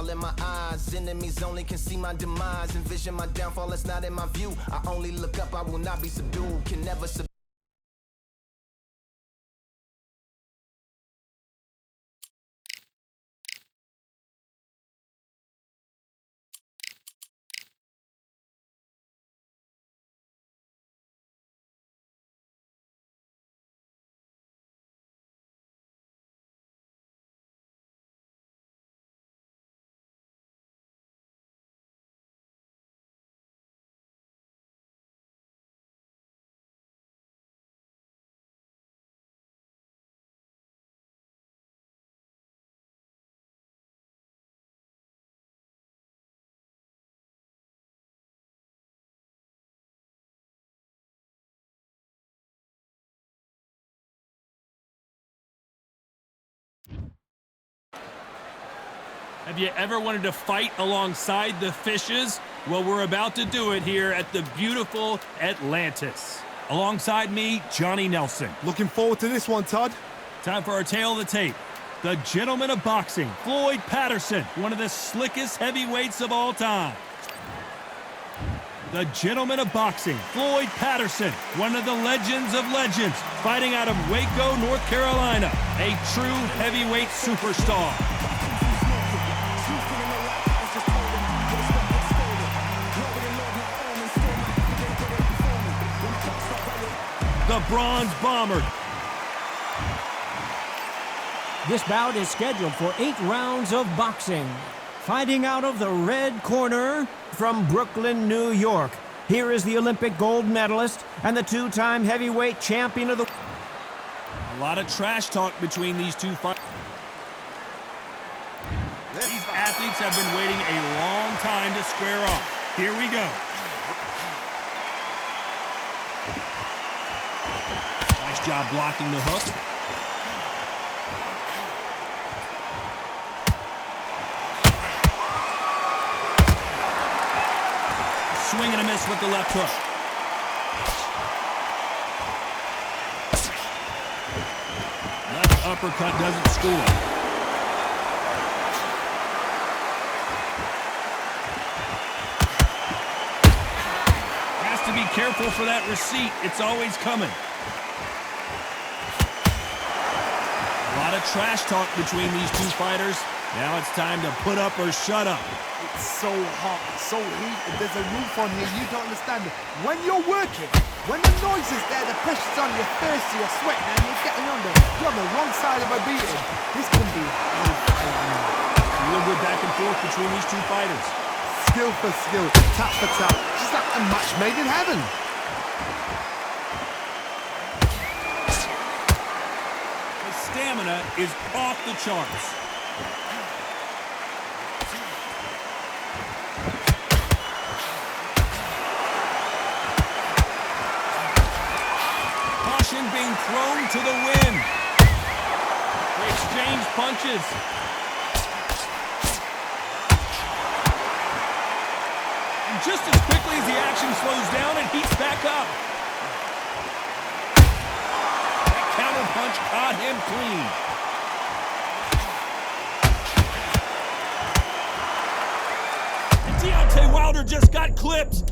all in my eyes. Enemies only can see my demise. Envision my downfall, it's not in my view. I only look up, I will not be subdued. Can never subdue. Have you ever wanted to fight alongside the fishes? Well, we're about to do it here at the beautiful Atlantis. Alongside me, Johnny Nelson. Looking forward to this one, Todd. Time for our tale of the tape. The gentleman of boxing, Floyd Patterson, one of the slickest heavyweights of all time. The gentleman of boxing, Floyd Patterson, one of the legends of legends, fighting out of Waco, North Carolina, a true heavyweight superstar. The Bronze Bomber. This bout is scheduled for 8 rounds of boxing. Fighting out of the red corner from Brooklyn, New York. Here is the Olympic gold medalist and the 2-time heavyweight champion of the... A lot of trash talk between these two fighters. These athletes have been waiting a long time to square off. Here we go. Nice job blocking the hook. Swing and a miss with the left hook. Left uppercut doesn't score. Has to be careful for that receipt. It's always coming. A lot of trash talk between these two fighters. Now it's time to put up or shut up. It's so hot, so heated. There's a roof on here. You don't understand it. When you're working, when the noise is there, the pressure's on, you're thirsty, you're sweating, and you're getting under. You're on the wrong side of a beating. This can be A little bit back and forth between these two fighters. skill for skill, tap for tap. Just like a match made in heaven. His stamina is off the charts. Being thrown to the wind. They exchange punches. And just as quickly as the action slows down, it heats back up. That counter punch caught him clean. And Deontay Wilder just got clipped.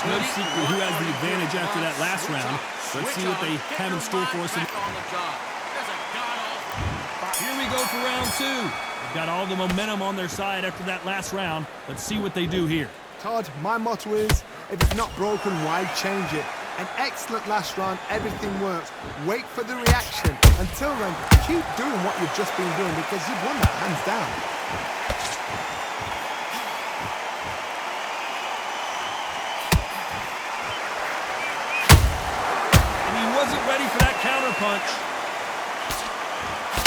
No secret who has the advantage after that last round. Let's see what they have in store for us. Here we go for round 2. They've got all the momentum on their side after that last round. Let's see what they do here. Todd, my motto is, if it's not broken, why change it? An excellent last round, everything works. Wait for the reaction. Until then, keep doing what you've just been doing because you've won that hands down. Ready for that counter punch.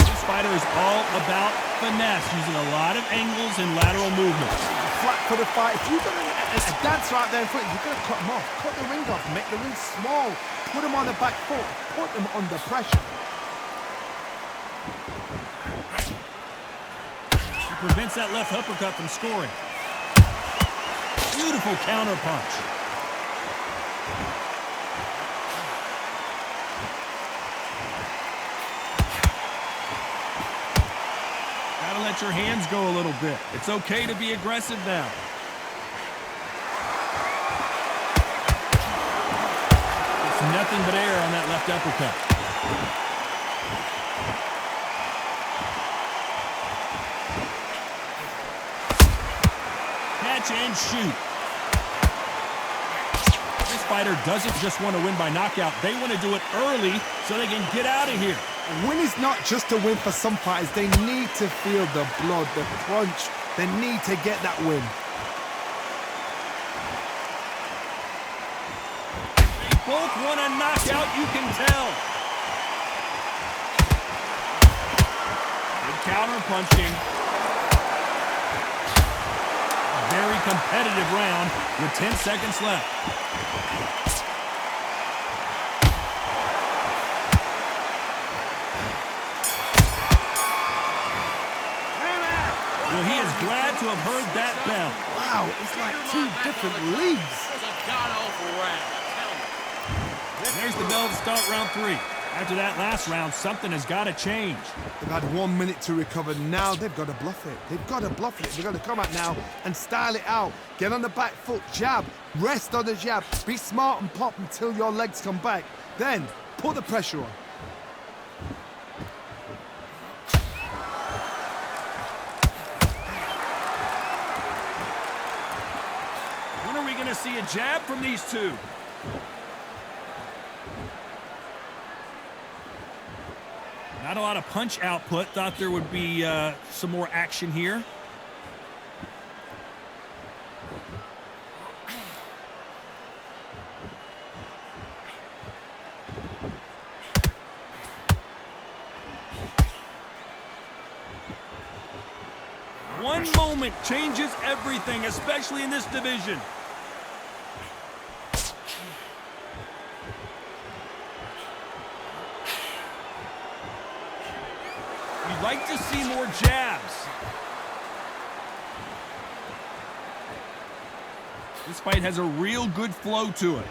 This fighter is all about finesse, using a lot of angles and lateral movements. Flat for the fight. If you've got a dance right there in front, you've got to cut them off. Cut the ring off, make the ring small. Put them on the back foot. Put them under pressure. He prevents that left uppercut from scoring. Beautiful counter punch. Gotta let your hands go a little bit. It's okay to be aggressive now. It's nothing but air on that left uppercut. Catch and shoot. This fighter doesn't just want to win by knockout. They want to do it early so they can get out of here. A win is not just a win for some fighters. They need to feel the blood, the crunch. They need to get that win. They both want a knockout, you can tell. Good counter punching. Very competitive round with 10 seconds left. Well, he is glad to have heard that bell. Wow, it's like two different leagues. There's the bell to start round 3. After that last round, something has got to change. They've had 1 minute to recover. Now they've got to bluff it. They've got to bluff it. They've got to come out now and style it out. Get on the back foot, jab, rest on the jab. Be smart and pop until your legs come back. Then put the pressure on. When are we going to see a jab from these two? Not a lot of punch output. Thought there would be some more action here. One moment changes everything, especially in this division. You'd like to see more jabs. This fight has a real good flow to it.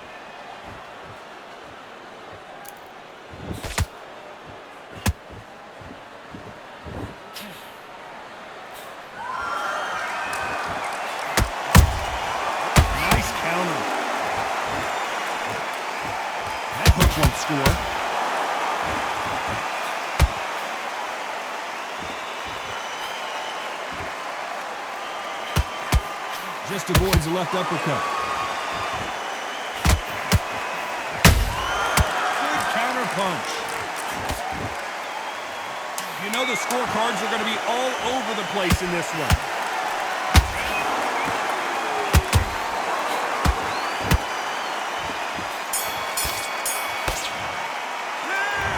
Nice counter. That hook won't score. Just avoids the left uppercut. Good counter punch. You know the scorecards are going to be all over the place in this one.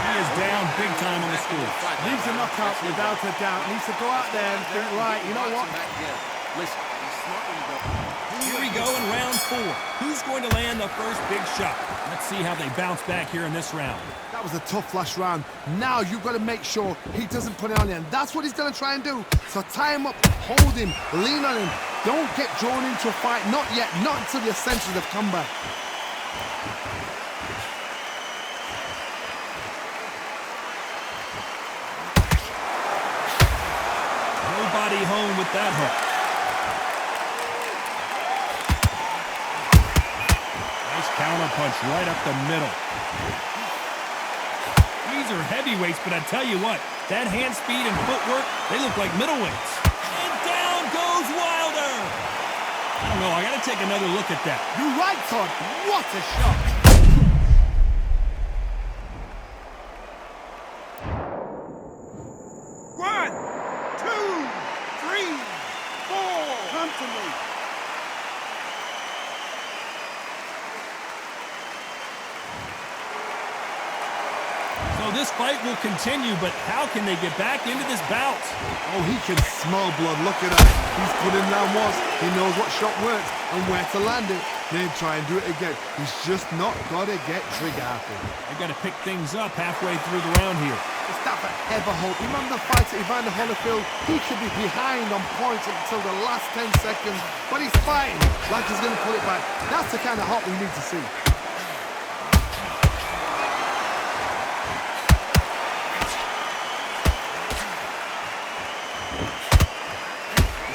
He is down big time on the score. Needs a knockout without a doubt. Needs to go out there and think, right, you know what? Here we go in round 4. Who's going to land the first big shot? Let's see how they bounce back here in this round. That was a tough last round. Now you've got to make sure he doesn't put it on you. And that's what he's going to try and do. So tie him up, hold him, lean on him. Don't get drawn into a fight. Not yet. Not until your senses have come back. Nobody home with that hook. Counter punch right up the middle. These are heavyweights, but I tell you what, that hand speed and footwork, they look like middleweights. And down goes Wilder. I don't know, I got to take another look at that. You're right, Todd. What a shot. One, two, three, four. Come to me. So this fight will continue, but how can they get back into this bout? Oh, he can smell blood. Look at that. He's put in round once. He knows what shot works and where to land it. then try and do it again. He's just not got to get trigger happy. They got to pick things up halfway through the round here. It's that forever hope. Remember the fight at Evander Holyfield? He could be behind on points until the last 10 seconds, but he's fighting like he's going to pull it back. That's the kind of hope we need to see.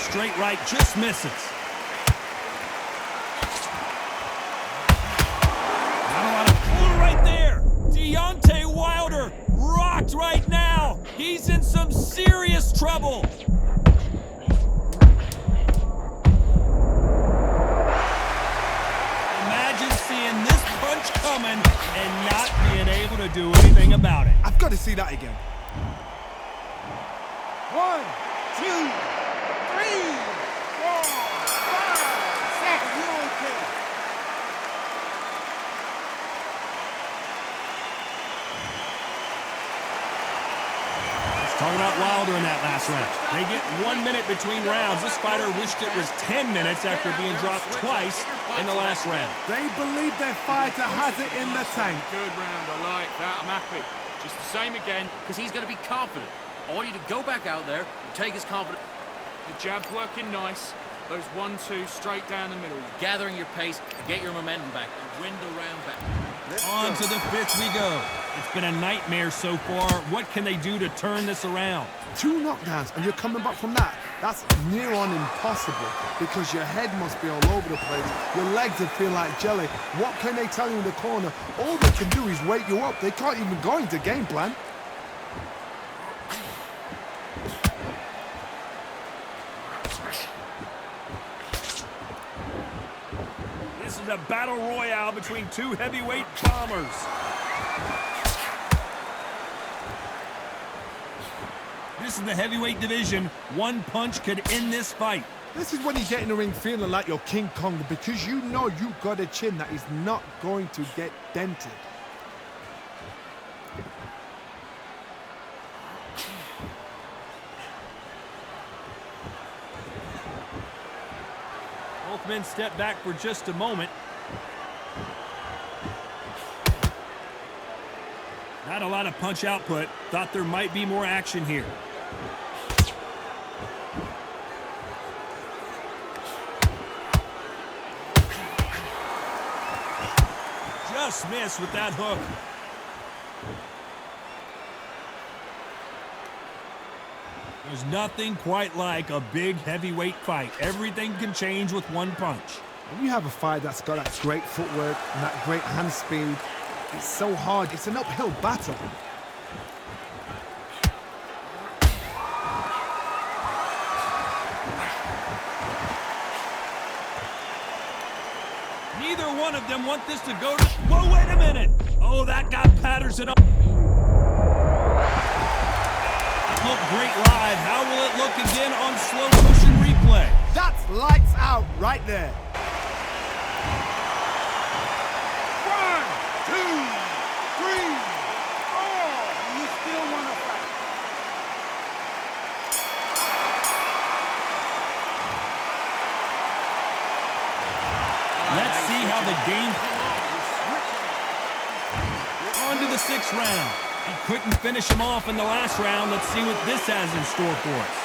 Straight right just misses. Not a lot of pull right there. Deontay Wilder rocked right now. He's in some serious trouble. Imagine seeing this punch coming and not being able to do anything about it. I've got to see that again. 1, 2, 3, 4, 5, 6. You okay? Let's talk about Wilder in that last round. They get 1 minute between rounds. This fighter wished it was 10 minutes after being dropped twice in the last round. They believe their fighter has it in the tank. Good round, I like that, I'm happy. Just the same again. Because he's going to be confident. I want you to go back out there and take his confidence. The jab's working nice. Those 1-2 straight down the middle. Gathering your pace and get your momentum back and win the round back. On to the fifth we go. It's been a nightmare so far. What can they do to turn this around? 2 knockdowns and you're coming back from that. That's near on impossible because your head must be all over the place. Your legs would feel like jelly. What can they tell you in the corner? All they can do is wake you up. They can't even go into game plan. This is a battle royale between two heavyweight bombers. This is the heavyweight division. One punch could end this fight. This is when you get in the ring feeling like you're King Kong because you know you've got a chin that is not going to get dented. Both men step back for just a moment. Not a lot of punch output. Thought there might be more action here. Just missed with that hook. There's nothing quite like a big heavyweight fight. Everything can change with one punch. When you have a fight that's got that great footwork and that great hand speed, it's so hard. It's an uphill battle. Neither one of them want this to go to... Whoa, wait a minute! Oh, that got Patterson up. Looked great live. How will it look again on slow motion replay? That's lights out right there. 1, 2, 3, 4. You still want to fight? Let's see how the game... On to the 6th round. He couldn't finish him off in the last round. Let's see what this has in store for us.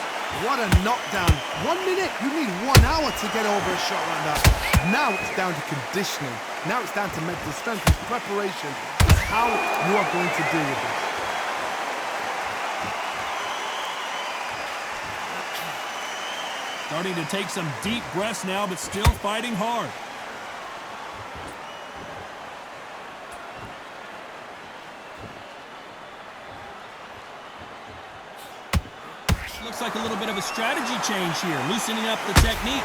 What a knockdown. 1 minute, you need 1 hour to get over a shot like that. Now it's down to conditioning. Now it's down to mental strength and preparation. It's how you are going to deal with it. Starting to take some deep breaths now, but still fighting hard. Looks like a little bit of a strategy change here, loosening up the technique.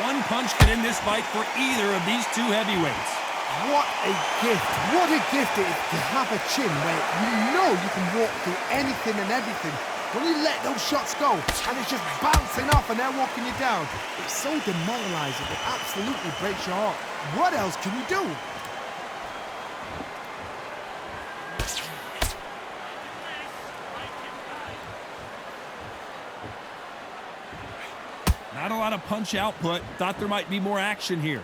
One punch could end this fight for either of these two heavyweights. What a gift. What a gift it is to have a chin where you know you can walk through anything and everything. When you let those shots go and it's just bouncing off and they're walking you down, it's so demoralizing. It absolutely breaks your heart. What else can you do? Not a lot of punch output. Thought there might be more action here.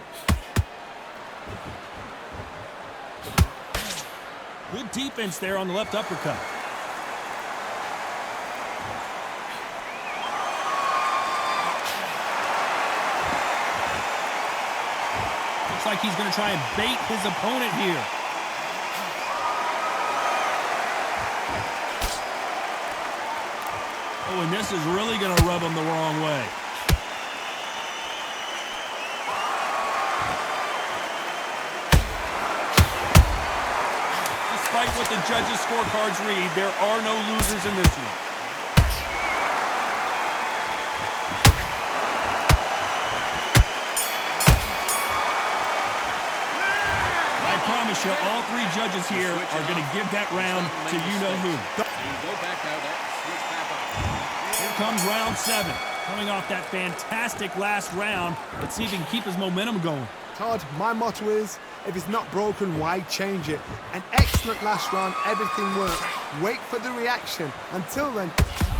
Good defense there on the left uppercut. Looks like he's going to try and bait his opponent here. Oh, and this is really going to rub him the wrong way. Despite what the judges' scorecards read, there are no losers in this one. I promise you, all three judges here are going to give that round to you-know-who. Go back out there. Switch back up. Here comes round 7. Coming off that fantastic last round, let's see if he can keep his momentum going. Todd, my motto is, if it's not broken, why change it? An excellent last round, everything worked. Wait for the reaction. Until then...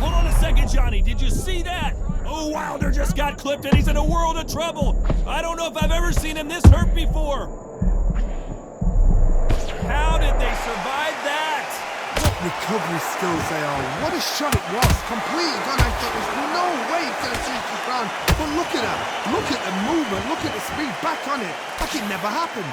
Hold on a second, Johnny. Did you see that? Oh, Wilder just got clipped and he's in a world of trouble. I don't know if I've ever seen him this hurt before. How did they survive that? What recovery skills they are. What a shot it was. Completely gone. I thought there's no way he's going to finish this round. But look at that. Look at the movement. Look at the speed. Back on it. Like it never happened.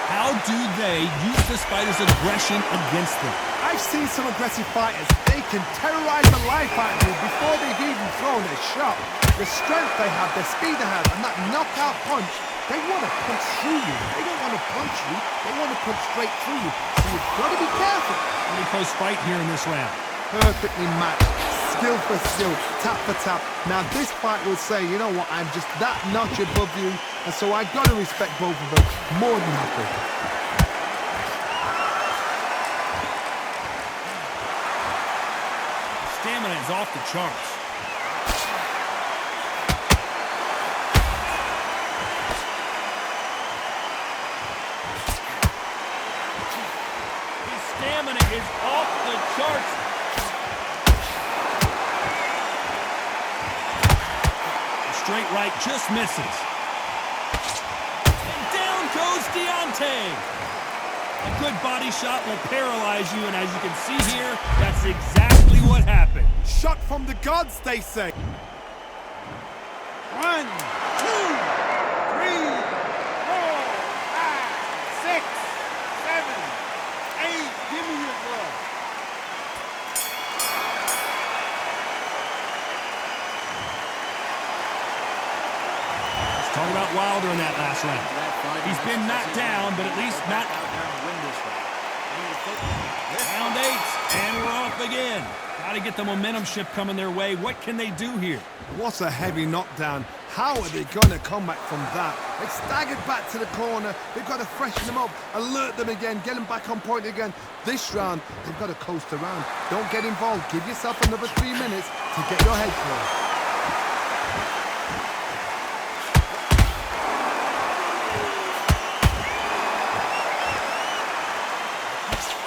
How do they use this fighter's aggression against them? I've seen some aggressive fighters. They can terrorize the life out of you before they've even thrown a shot. The strength they have, the speed they have, and that knockout punch, they want to punch through you. They don't want to punch you. They want to punch straight through you. So you've got to be careful. Pretty close fight here in this round. Perfectly matched. Skill for skill. Tap for tap. Now this fight will say, you know what, I'm just that notch above you. And so I've got to respect both of them more than happy. Stamina is off the charts. His stamina is off the charts. The straight right just misses. And down goes Deontay. A good body shot will paralyze you, and as you can see here, that's exactly what happened. Shot from the gods, they say. 1, 2, 3, 4, 5, 6, 7, 8. Give me your glove. Let's talk about Wilder in that last round. He's been knocked down, but at least not... Round 8, and we're off again. Got to get the momentum shift coming their way. What can they do here? What a heavy knockdown. How are they going to come back from that? They staggered back to the corner. They've got to freshen them up, alert them again, get them back on point again. This round, they've got to coast around. Don't get involved. Give yourself another 3 minutes to get your head clear.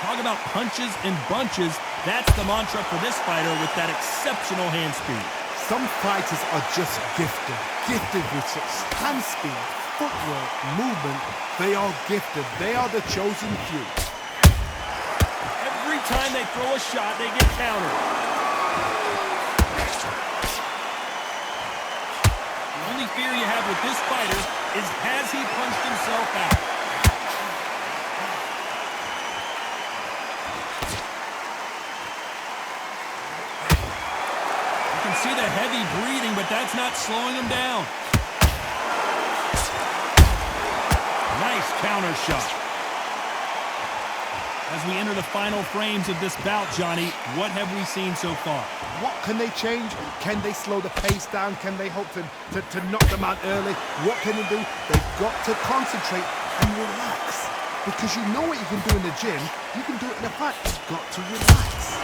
Talk about punches and bunches. That's the mantra for this fighter with that exceptional hand speed. Some fighters are just gifted. Gifted with such hand speed, footwork, movement. They are gifted. They are the chosen few. Every time they throw a shot, they get countered. The only fear you have with this fighter is, has he punched himself out? See the heavy breathing, but that's not slowing him down. Nice counter shot. As we enter the final frames of this bout, Johnny, what have we seen so far? What can they change? Can they slow the pace down? Can they hope to knock them out early? What can they do? They've got to concentrate and relax. Because you know what you can do in the gym, you can do it in a fight. You've got to relax.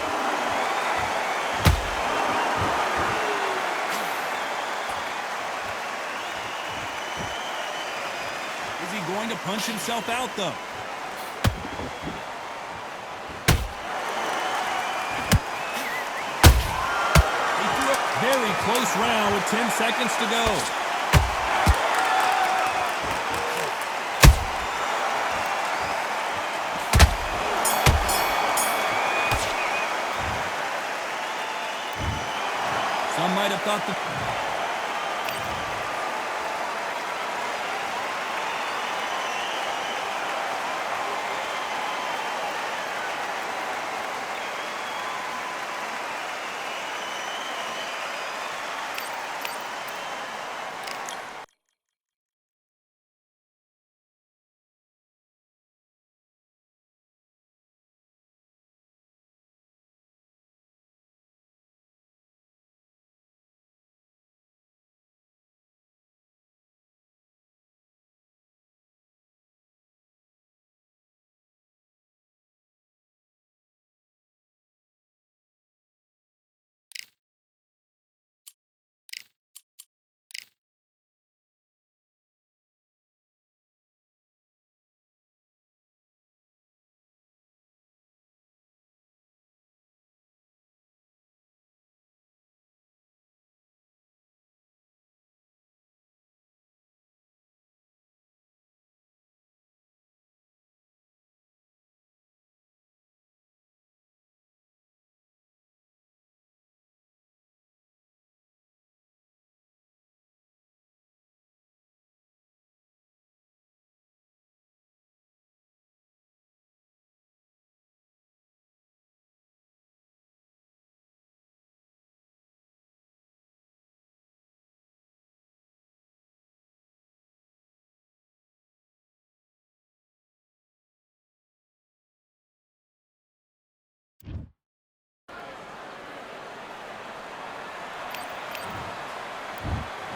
Is he going to punch himself out, though? Very close round with 10 seconds to go. Some might have thought the...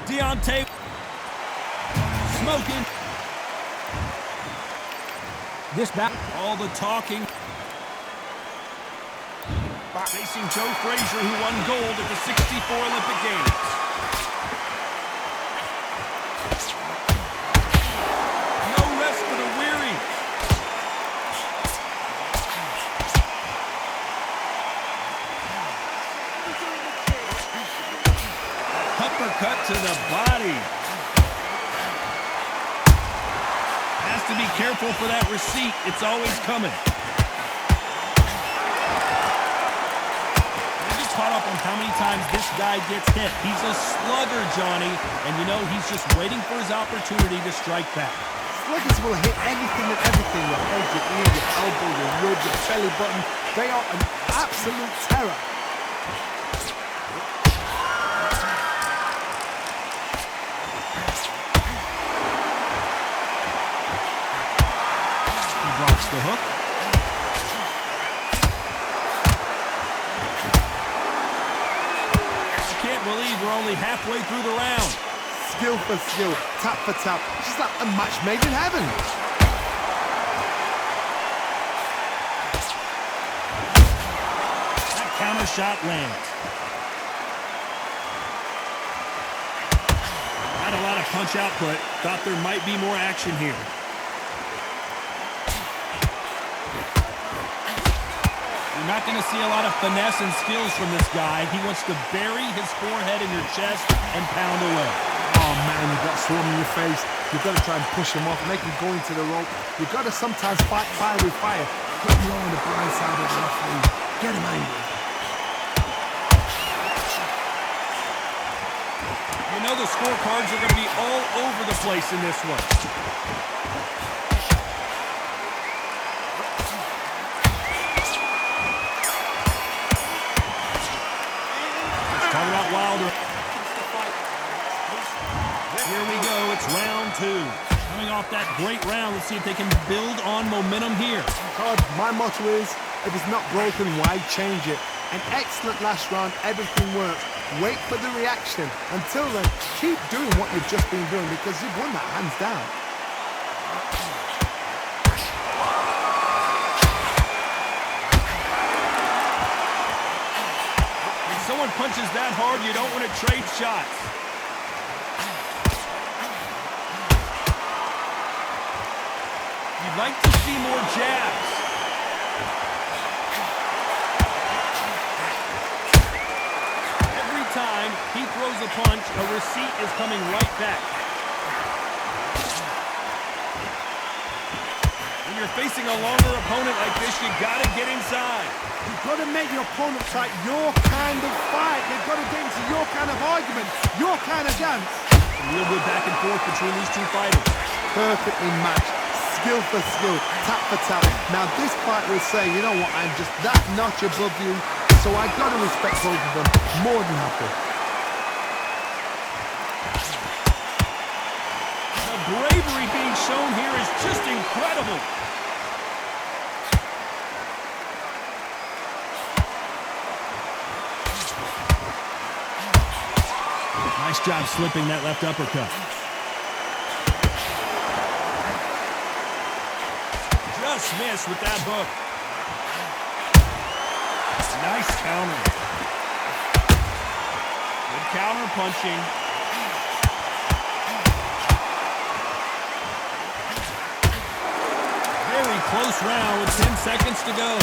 Deontay smoking. This bout. All the talking. Facing Joe Frazier, who won gold at the '64 Olympic Games. No rest for the weary. Uppercut to the body. Has to be careful for that receipt. It's always coming. Caught up on how many times this guy gets hit. He's a slugger, Johnny, and you know he's just waiting for his opportunity to strike back. Sluggers will hit anything and everything. Your head, your ear, your elbow, your rib, your belly button. They are an absolute terror. He blocks the hook. Believe we're only halfway through the round. Skill for skill, tap for tap, just like a match made in heaven. That counter shot lands. Not a lot of punch output. Thought there might be more action here. You're not going to see a lot of finesse and skills from this guy. He wants to bury his forehead in your chest and pound away. Oh man, you've got swarm in your face. You've got to try and push him off, make him go into the rope. You've got to sometimes fight fire with fire. Get him on the blind side of the referee. Get him angry. You know the scorecards are going to be all over the place in this one. Wilder. Here we go. It's round two. Coming off that great round, let's see if they can build on momentum here. God, my motto is, if it's not broken, why change it? An excellent last round, everything worked. Wait for the reaction. Until then, keep doing what you've just been doing because you've won that hands down. Someone punches that hard, you don't want to trade shots. You'd like to see more jabs. Every time, He throws a punch, a receipt is coming right back. When you're facing a longer opponent like this, you gotta get inside. You've got to make your opponent fight your kind of fight. They've got to get into your kind of argument, your kind of dance. A real good back and forth between these two fighters. Perfectly matched, skill for skill, tap for tap. Now this fighter is saying, you know what, I'm just that notch above you, so I've got to respect both of them more than happy. The bravery being shown here is just incredible. Nice job slipping that left uppercut. Just missed with that hook. Nice counter. Good counter punching. Very close round with 10 seconds to go.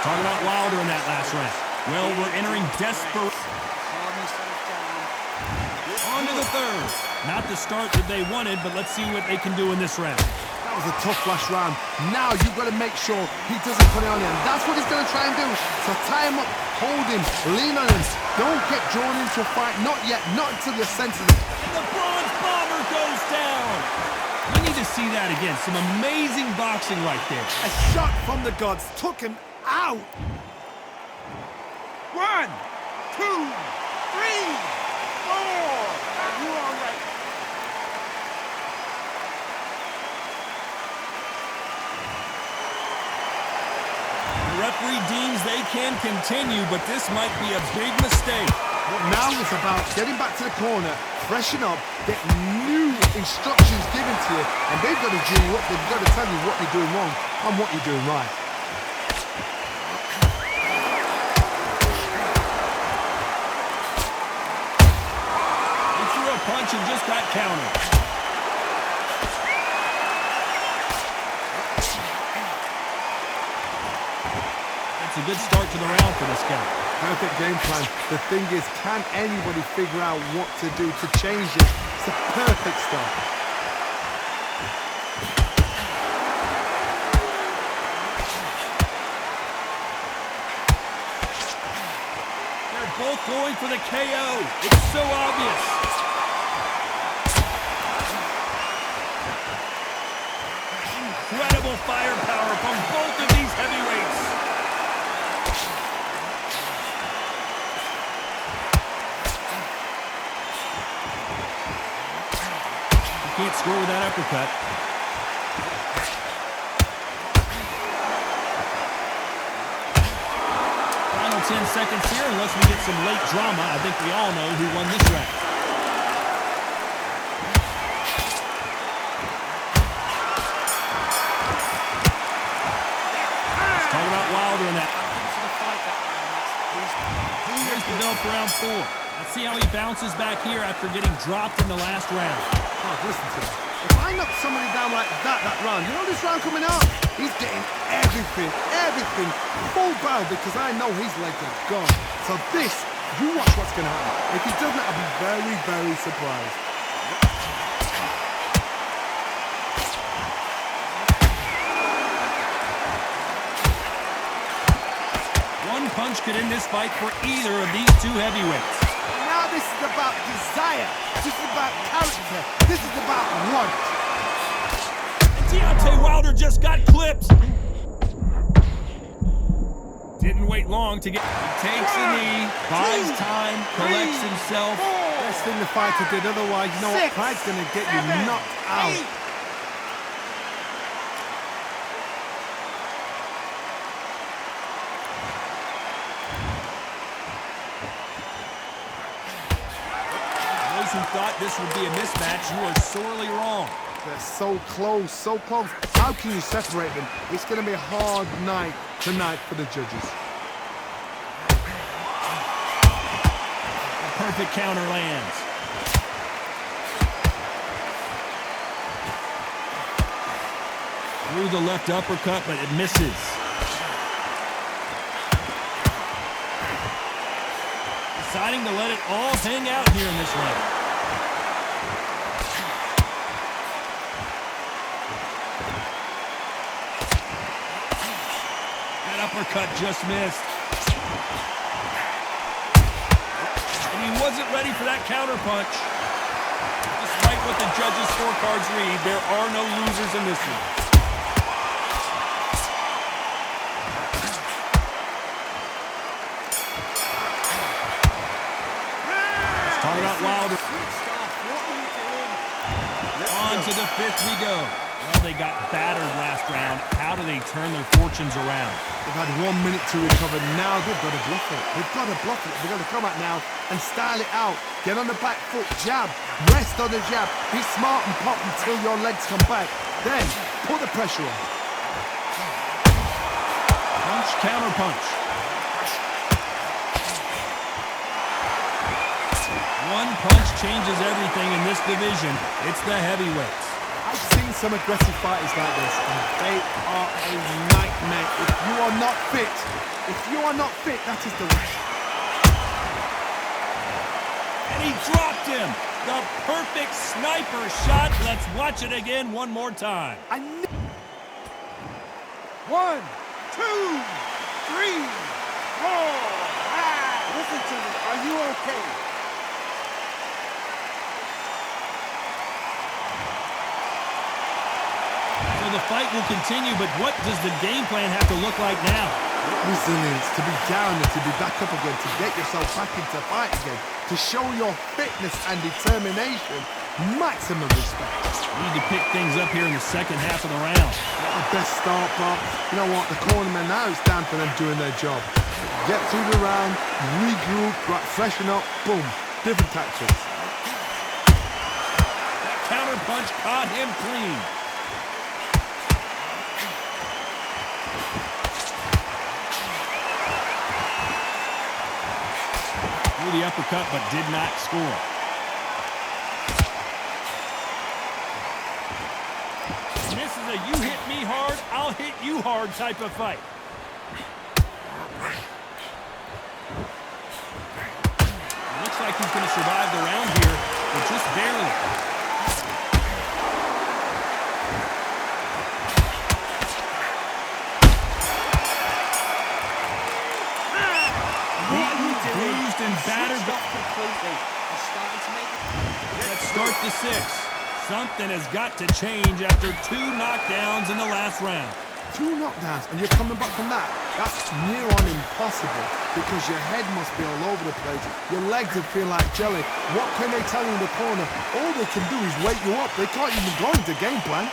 Talking about Wilder in that last round. Well, we're entering desperate. On to the third. Not the start that they wanted, but let's see what they can do in this round. That was a tough last round. Now you've got to make sure he doesn't put it on him. That's what he's going to try and do. So tie him up, hold him, lean on him. Don't get drawn into a fight. Not yet. Not until you're sensitive. The Bronze Bomber goes down. We need to see that again. Some amazing boxing right there. A shot from the gods took him out. 1, 2, 3, 4. Are you all right? The referee deems they can continue, but this might be a big mistake. But now it's about getting back to the corner, freshen up, get new instructions given to you, and they've got to do what they've got to tell you what you're doing wrong and what you're doing right. Punch and just got countered. That's a good start to the round for this guy. Perfect game plan. The thing is, can anybody figure out what to do to change it? It's a perfect start. They're both going for the KO. It's so obvious. Incredible firepower from both of these heavyweights. You can't score with that uppercut. Final 10 seconds here, unless we get some late drama. I think we all know who won this round. Wilder in that. Here's the bell for round 4. Let's see how he bounces back here after getting dropped in the last round. Oh, listen to me. If I knock somebody down like that round, you know this round coming up? He's getting everything, full barrel, because I know his legs are gone. So this, you watch what's going to happen. If he doesn't, I'll be very, very surprised. One punch could end this fight for either of these two heavyweights. Now this is about desire. This is about character. This is about want. And Deontay Wilder just got clipped. Didn't wait long to get... He takes a knee, buys time, collects himself. Best thing the fighter did, otherwise, you know what? Pride's going to get you knocked out. Who thought this would be a mismatch, you are sorely wrong. They're so close, so close. How can you separate them? It's going to be a hard night tonight for the judges. A perfect counter lands. Threw the left uppercut, but it misses. Deciding to let it all hang out here in this round. That uppercut just missed. And he wasn't ready for that counterpunch. Despite what the judges' scorecards read, there are no losers in this one. Talk about Wilder. On to the fifth we go. Well, they got battered last round. How do they turn their fortunes around? They've had 1 minute to recover. Now they've got to bluff it. They've got to bluff it. They've got to come out now and style it out. Get on the back foot, jab, rest on the jab. Be smart and pop until your legs come back. Then put the pressure on. Punch, counter punch. One punch changes everything in this division. It's the heavyweights. I've seen some aggressive fighters like this, and they are a nightmare. If you are not fit, that is the way. And he dropped him. The perfect sniper shot. Let's watch it again one more time. 1, 2, 3, 4, 5. Listen to me. Are you okay? So the fight will continue, but what does the game plan have to look like now? Resilience, to be down and to be back up again, to get yourself back into fight again, to show your fitness and determination. Maximum respect. Need to pick things up here in the second half of the round. Not the best start, but you know what? The cornermen now, it's down to them doing their job. Get through the round, regroup, right, freshen up, boom. Different tactics. That counter punch caught him clean. The uppercut, but did not score. And this is a you hit me hard, I'll hit you hard type of fight. It looks like he's going to survive the round here, but just barely. Bruised and battered. Let's start the sixth. Something has got to change after 2 knockdowns in the last round. 2 knockdowns and you're coming back from that. That's near on impossible because your head must be all over the place. Your legs would feel like jelly. What can they tell you in the corner? All they can do is wake you up. They can't even go into game plan.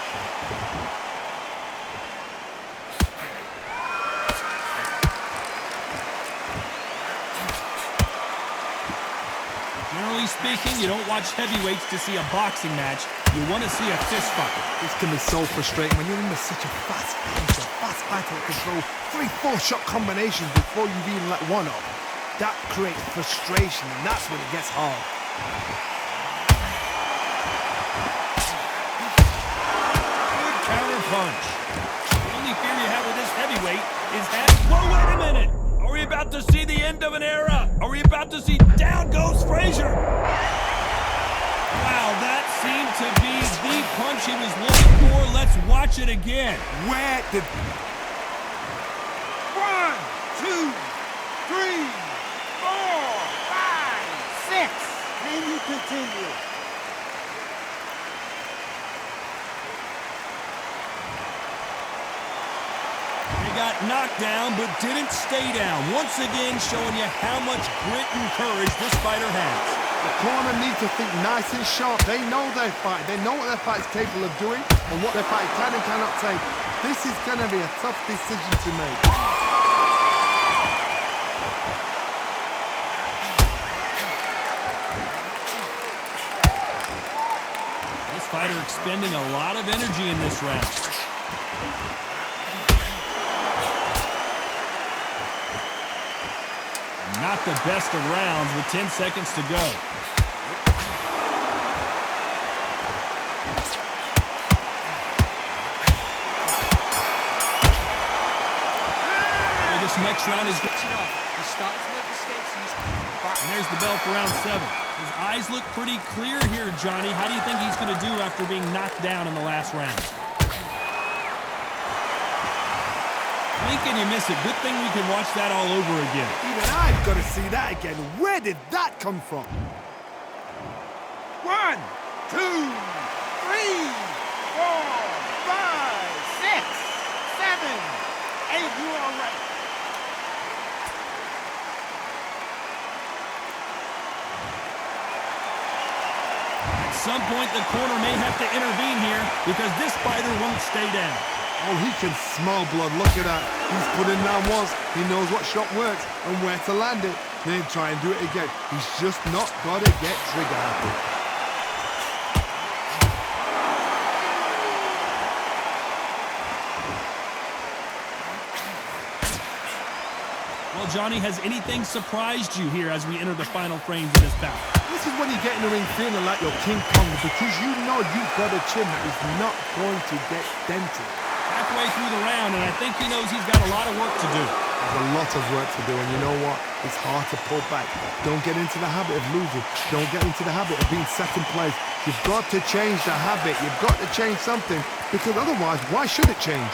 Generally speaking, you don't watch heavyweights to see a boxing match. You want to see a fist fight. This can be so frustrating when you're under such a fast pace, a fast fighter that can throw 3-4 shot combinations before you've even let one up. That creates frustration, and that's when it gets hard. Good counter punch. The only fear you have with this heavyweight is that... Whoa, wait a minute! Are we about to see the end of an era? Are we about to see down goes Frazier? Wow, that seemed to be the punch he was looking for. Let's watch it again. Where did... 1, 2, 3, 4, 5, 6. Can you continue? They got knocked down, but didn't stay down. Once again, showing you how much grit and courage this fighter has. The corner needs to think nice and sharp. They know their fight. They know what their fight's capable of doing and what their fight can and cannot take. This is going to be a tough decision to make. This fighter expending a lot of energy in this round. Not the best of rounds with 10 seconds to go. next round is... Switching off. He's starting to make mistakes. And there's the bell for round 7. His eyes look pretty clear here, Johnny. How do you think he's going to do after being knocked down in the last round? Blink and you miss it. Good thing we can watch that all over again. Even I've got to see that again. Where did that come from? 1, 2, 3, 4, 5, 6, 7, 8. You all right? At some point, the corner may have to intervene here because this fighter won't stay down. Oh, he can smell blood. Look at that. He's put him down once. He knows what shot works and where to land it. Then try and do it again. He's just not got to get trigger happy. Well, Johnny, has anything surprised you here as we enter the final frames of this bout? This is when you get in the ring feeling like you're King Kong because you know you've got a chin that is not going to get dented. Halfway through the round, and I think he knows he's got a lot of work to do. There's a lot of work to do, and you know what? It's hard to pull back. Don't get into the habit of losing. Don't get into the habit of being second place. You've got to change the habit. You've got to change something, because otherwise, why should it change?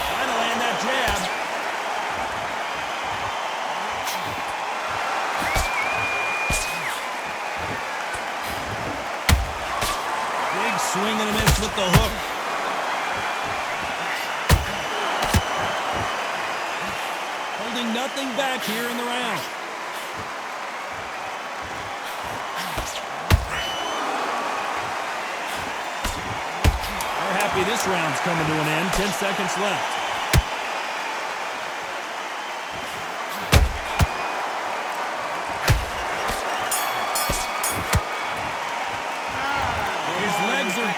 Trying to land that jab. Big swing and a miss with the hook. Holding nothing back here in the round. They're happy this round's coming to an end. 10 seconds left. His legs are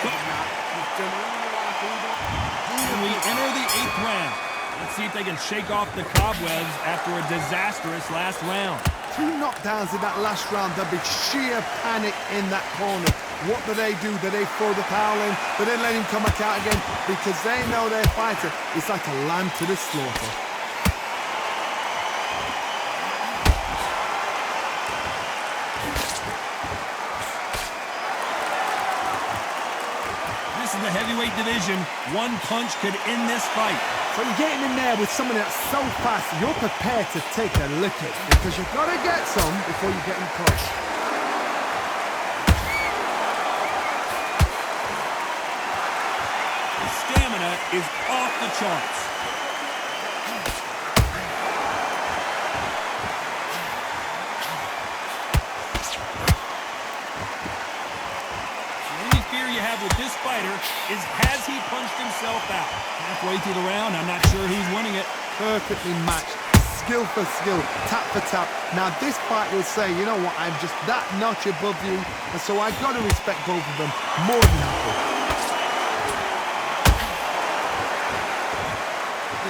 and we enter the 8th round. Let's see if they can shake off the cobwebs after a disastrous last round. 2 knockdowns in that last round. There'll be sheer panic in that corner. What do? Do they throw the towel in? Do they let him come back out again? Because they know their fighter is like a lamb to the slaughter. This is the heavyweight division. One punch could end this fight. So you're getting in there with someone that's so fast, you're prepared to take a licking because you've got to get some before you get in close. His stamina is off the charts. The only fear you have with this fighter is has he punched himself out? Halfway through the round, I'm not sure he's winning it. Perfectly matched, skill for skill, tap for tap. Now this fight will say, you know what, I'm just that notch above you, and so I've got to respect both of them more than happy.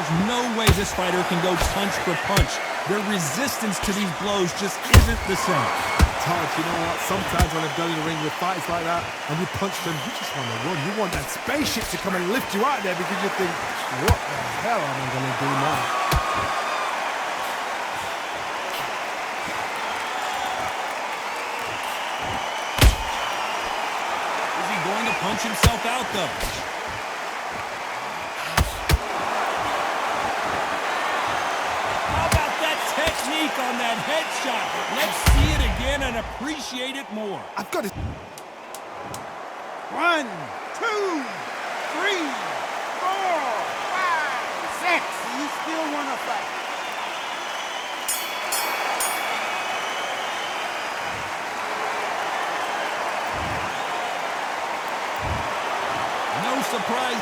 There's no way this fighter can go punch for punch. Their resistance to these blows just isn't the same. Todd, you know what? Sometimes when I've done in the ring with fights like that, and you punch them, you just want to run. You want that spaceship to come and lift you out there because you think, what the hell am I going to do now? Is he going to punch himself out, though? How about that technique on that headshot? Let's see it again and appreciate it more. I've got to... 1, 2, 3, 4, 5, 6. You still want to fight? No surprise.